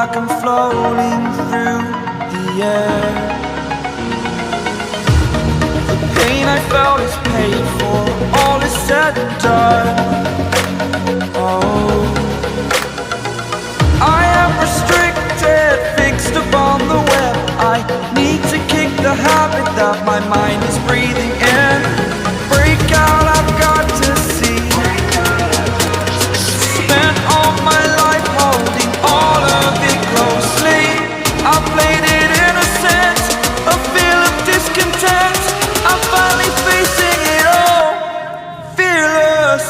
like I'm floating through the air. The pain I felt is paid for, all is said and done. Oh, I am restricted, fixed upon the web. I need to kick the habit that my mind is breathing in. Break out, I've got to see. Spent all my life holding all of it closely. I played it innocent, a feel of discontent. I'm finally facing it all, fearless.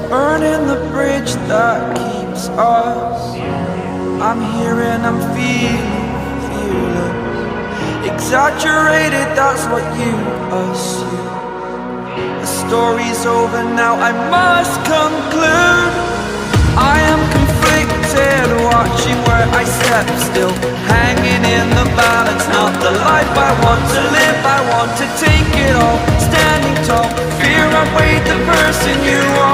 Burning the bridge that keeps us. I'm here and I'm feeling fearless. Exaggerated, that's what you assume. The story's over now, I must conclude. I am conflicted, watching where I step still, hanging in the balance. Not the life I want to live, I want to take it all. Standing tall, fear I weighed the person you are.